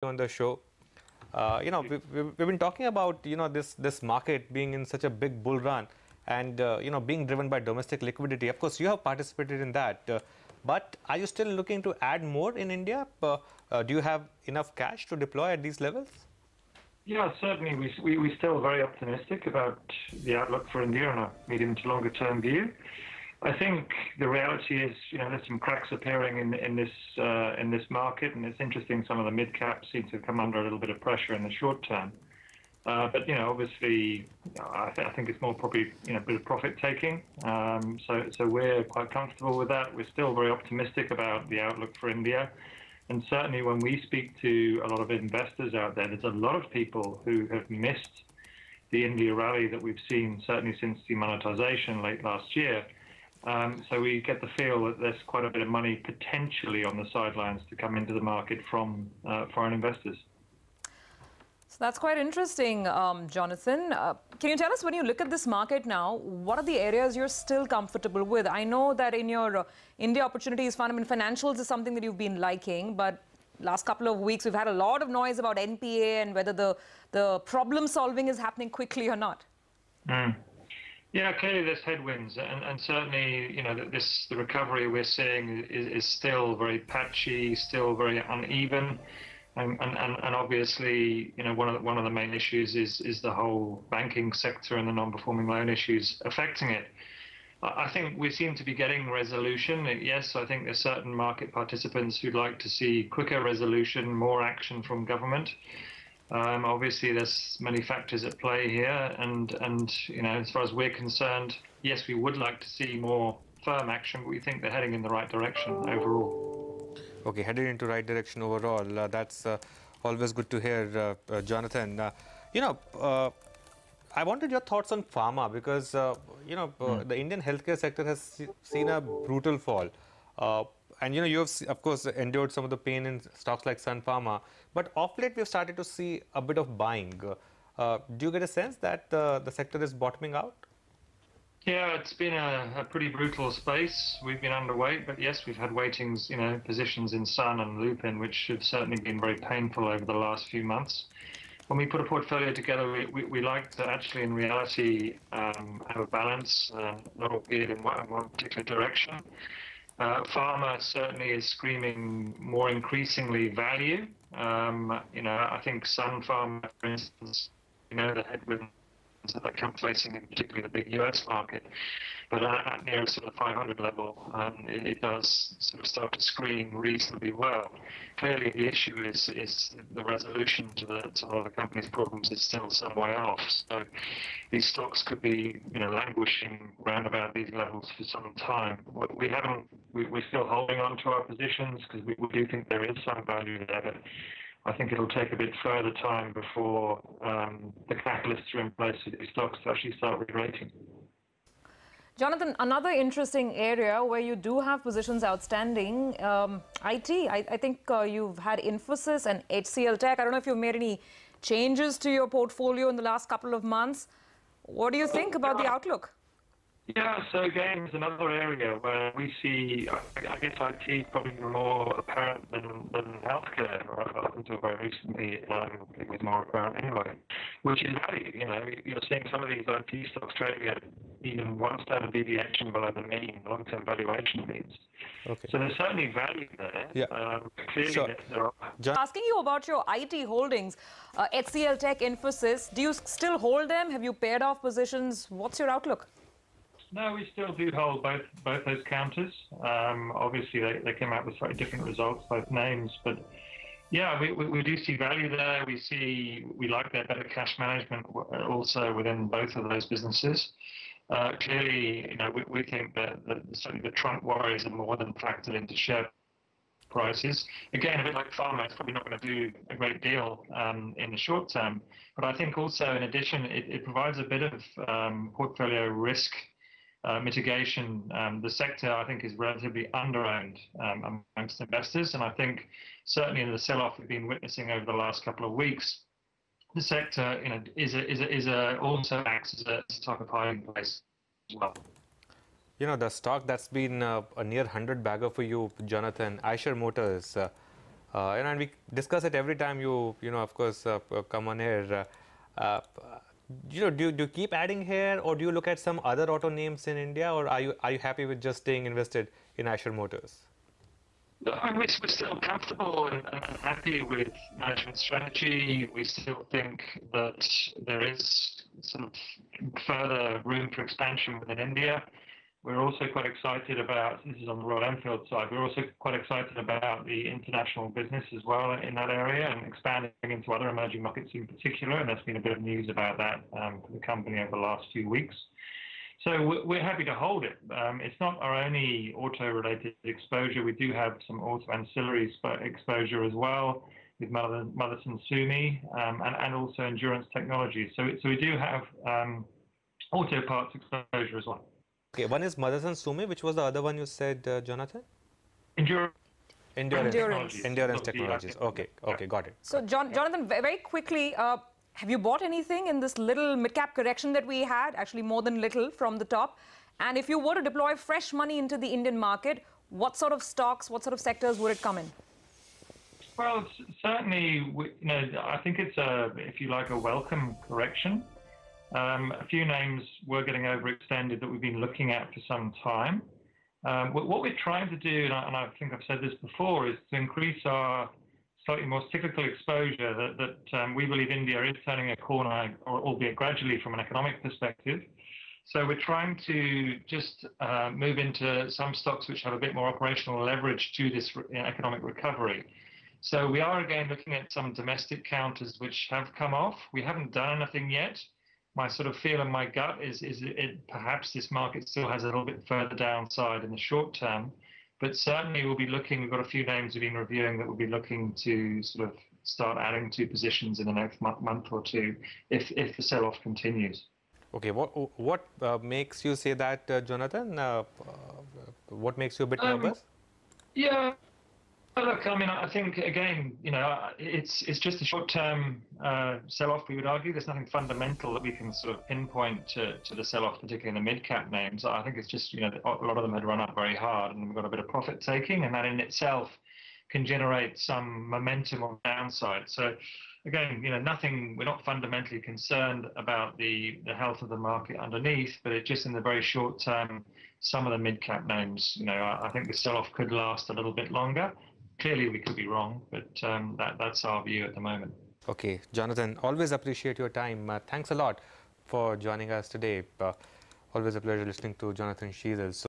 on the show. We've been talking about this market being in such a big bull run and being driven by domestic liquidity. Of course, you have participated in that, but are you still looking to add more in India? Do you have enough cash to deploy at these levels? Yeah, certainly. We're still very optimistic about the outlook for India on a medium to longer term view. I think the reality is, there's some cracks appearing in this market, and it's interesting. Some of the mid caps seem to have come under a little bit of pressure in the short term. But obviously, I think it's more probably a bit of profit taking. So we're quite comfortable with that. We're still very optimistic about the outlook for India. And certainly when we speak to a lot of investors out there, there's a lot of people who have missed the India rally that we've seen, certainly since demonetization late last year. So we get the feel that there's quite a bit of money potentially on the sidelines to come into the market from foreign investors. So that's quite interesting, Jonathan. Can you tell us, when you look at this market now, what are the areas you're still comfortable with? I know that in your India Opportunities Fund, financials is something that you've been liking, but last couple of weeks we've had a lot of noise about NPA and whether the problem solving is happening quickly or not. Yeah, clearly there's headwinds, and certainly the recovery we're seeing is still very patchy, still very uneven. And obviously, one of the main issues is the whole banking sector and the non-performing loan issues affecting it. I think we seem to be getting resolution. Yes, I think there's certain market participants who'd like to see quicker resolution, more action from government. Obviously, there's many factors at play here, and as far as we're concerned, yes, we would like to see more firm action, but we think they're heading in the right direction overall. Okay, headed into the right direction overall. That's always good to hear, Jonathan. I wanted your thoughts on pharma because, the Indian healthcare sector has seen a brutal fall. And, you have, of course, endured some of the pain in stocks like Sun Pharma. But of late, we've started to see a bit of buying. Do you get a sense that the sector is bottoming out? Yeah, it's been a pretty brutal space. We've been underweight, but yes, we've had weightings, positions in Sun and Lupin, which have certainly been very painful over the last few months. When we put a portfolio together, we like to actually, in reality, have a balance, not all geared in one particular direction. Pharma certainly is screaming more increasingly value. I think Sun Pharma, for instance, the headwinds that they come facing, in particularly the big US market, but at near sort of 500 level, it does sort of start to screen reasonably well. Clearly, the issue is the resolution to a lot of the company's problems is still some way off. So these stocks could be, languishing round about these levels for some time. We're still holding on to our positions because we do think there is some value there, but I think it'll take a bit further time before the catalysts are in place for these stocks to actually start re-rating. Jonathan, another interesting area where you do have positions outstanding, IT. I think you've had Infosys and HCL Tech. I don't know if you've made any changes to your portfolio in the last couple of months. What do you think about the outlook? Yeah, so again, it's another area where we see, I guess IT probably more apparent than healthcare, or up until very recently, it was more apparent anyway, which is value. You're seeing some of these IT stocks trading at even one standard deviation below the mean long-term valuation means. Okay. So there's certainly value there. Yeah. Clearly, sure. Asking you about your IT holdings, HCL Tech, Infosys, do you still hold them? Have you paired off positions? What's your outlook? No, we still do hold both those counters. Obviously, they came out with slightly different results, both names, but yeah, we do see value there. We like their better cash management also within both of those businesses. Clearly, we think that certainly the Trump worries are more than factored into share prices. Again, a bit like pharma, it's probably not going to do a great deal in the short term. But I think also, in addition, it provides a bit of portfolio risk mitigation. The sector, I think, is relatively underowned amongst investors, and I think certainly in the sell-off we've been witnessing over the last couple of weeks, the sector, also acts as a type of hiding place as well. The stock that's been a near 100 bagger for you, Jonathan, Eicher Motors. And we discuss it every time you know, of course, come on here. You know, do you keep adding here, or do you look at some other auto names in India, or are you happy with just staying invested in Ashburton Motors? We're still comfortable and happy with management strategy. We still think that there is sort of further room for expansion within India. We're also quite excited about, this is on the Royal Enfield side, we're also quite excited about the international business as well in that area and expanding into other emerging markets in particular. And there's been a bit of news about that for the company over the last few weeks. So we're happy to hold it. It's not our only auto-related exposure. We do have some auto ancillary exposure as well with Motherson Sumi and also endurance technology. So we do have auto parts exposure as well. Okay, one is Motherson Sumi. Which was the other one you said, Jonathan? Endurance Technologies. Okay, okay, got it. So, Jonathan, very quickly, have you bought anything in this little mid-cap correction that we had, actually more than little from the top? And if you were to deploy fresh money into the Indian market, what sort of stocks, what sort of sectors would it come in? Well, certainly, I think it's if you like, a welcome correction. A few names were getting overextended that we've been looking at for some time. What we're trying to do, and I think I've said this before, is to increase our slightly more cyclical exposure that we believe India is turning a corner, albeit gradually from an economic perspective. So we're trying to just move into some stocks which have a bit more operational leverage to this economic recovery. So we are again looking at some domestic counters which have come off. We haven't done anything yet. My sort of feel in my gut is perhaps this market still has a little bit further downside in the short term. But certainly we'll be looking, we've got a few names we've been reviewing that we'll be looking to sort of start adding to positions in the next month or two if the sell-off continues. Okay, what makes you say that, Jonathan? What makes you a bit nervous? Yeah. Look, I mean, I think, again, it's just a short-term sell-off, we would argue. There's nothing fundamental that we can sort of pinpoint to the sell-off, particularly in the mid-cap names. I think it's just, a lot of them had run up very hard and we've got a bit of profit-taking, and that in itself can generate some momentum on the downside. So, again, nothing, we're not fundamentally concerned about the health of the market underneath, but it just in the very short term, some of the mid-cap names, I think the sell-off could last a little bit longer. Clearly, we could be wrong, but that's our view at the moment. Okay, Jonathan, always appreciate your time. Thanks a lot for joining us today. Always a pleasure listening to Jonathan Schiessl.